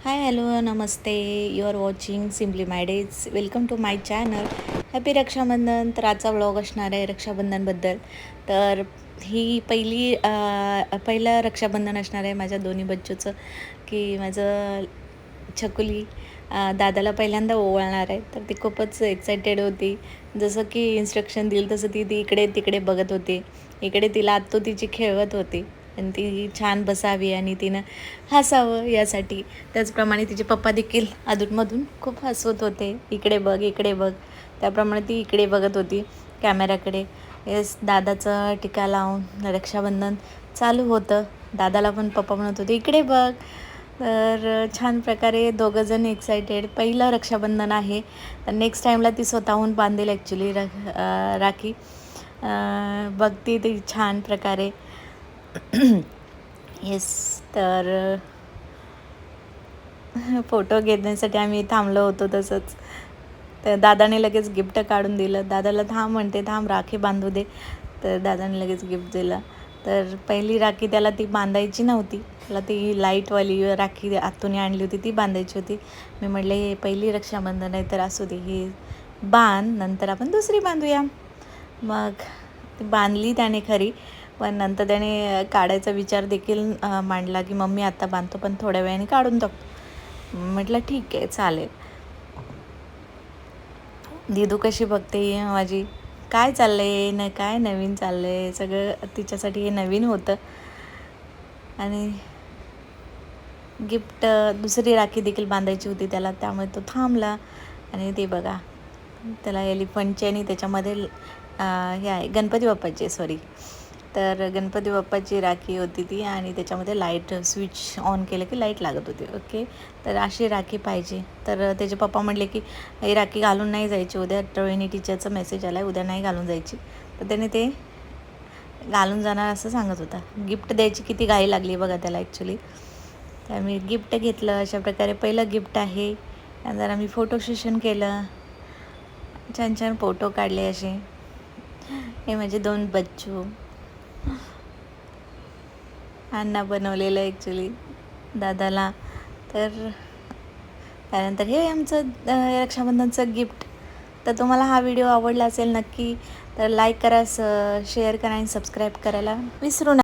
हाय hello नमस्ते. You are watching simply my days. Welcome to my channel. Happy Rakshabandhan. तर आजचा vlog असणार आहे रक्षाबंधनबद्दल. तर ही पहिलं रक्षाबंधन असणार आहे माझ्या दोन्ही बच्चूचं, की माझं छकुली दादाला पहिल्यांदा ओवाळणार आहे. तर ती खूपच एक्सायटेड होती. जसं की इन्स्ट्रक्शन दिलं तसं ती इकडे तिकडे बघत होती. इकडे तिला आत्तू तिची खेळवत होती आणि ती छान बसावी आणि तिनं हसावं यासाठी. त्याचप्रमाणे तिचे पप्पा देखील अधूनमधून खूप हसवत होते, इकडे बघ इकडे बघ. त्याप्रमाणे ती इकडे बघत होती कॅमेऱ्याकडे. येस, दादाचं टीका लावून रक्षाबंधन चालू होतं. दादाला पण पप्पा म्हणत होते इकडे बघ. तर छान प्रकारे दोघंजण एक्सायटेड. पहिलं रक्षाबंधन आहे, तर नेक्स्ट टाईमला ती स्वतःहून बांधेल ॲक्च्युली राखी. बघती ती छान प्रकारे. येस, तर फोटो घेण्यासाठी आम्ही थांबलो होतो. तसंच तर दादाने लगेच गिफ्ट काढून दिलं. दादाला थांब म्हणते, थांब राखी बांधू दे. तर दादाने लगेच गिफ्ट दिलं. तर पहिली राखी त्याला ती बांधायची नव्हती, त्याला ती लाईटवाली राखी आतून आणली होती ती बांधायची होती. मी म्हटलं हे पहिली रक्षाबंधन आहे तर असू दे, ही बांध, नंतर आपण दुसरी बांधूया. मग ती बांधली त्याने खरी, पण नंतर त्याने काढायचा विचार देखील मांडला की मम्मी आत्ता बांधतो पण थोड्या वेळाने काढून टाकतो. म्हटलं ठीक आहे चालेल. दिदू कशी बघते माझी, काय चाललं आहे न काय नवीन चाललं आहे, सगळं तिच्यासाठी हे नवीन होतं. आणि गिफ्ट दुसरी राखी देखील बांधायची होती त्याला, त्यामुळे तो थांबला. आणि ते बघा, त्याला एलिफंटची आणि त्याच्यामध्ये हे आहे गणपती बाप्पाची, सॉरी. तर गणपती बाप्पाची राखी होती ती आणि त्याच्यामध्ये लाईट स्विच ऑन केलं की लाईट लागत होती. ओके, तर अशी राखी पाहिजे. तर त्याचे पप्पा म्हटले की ही राखी घालून नाही जायची, उद्या रोहिणी टीचरचा मेसेज आला आहे, उद्या नाही घालून जायची. तर त्याने ते घालून जाणार असं सांगत होता. गिफ्ट द्यायची किती घाई लागली बघा त्याला ॲक्च्युली. तर मी गिफ्ट घेतलं. अशा प्रकारे पहिलं गिफ्ट आहे. नंतर आम्ही फोटो सेशन केलं, छान छान फोटो काढले असे. हे माझे 2 बच्चू, अण्णा बनवलेलं ॲक्च्युली दादाला. तर त्यानंतर हे आमचं रक्षाबंधनचं गिफ्ट. तर तुम्हाला हा व्हिडिओ आवडला असेल नक्की तर लाईक करा, शेअर करा आणि सबस्क्राईब करायला विसरू नका.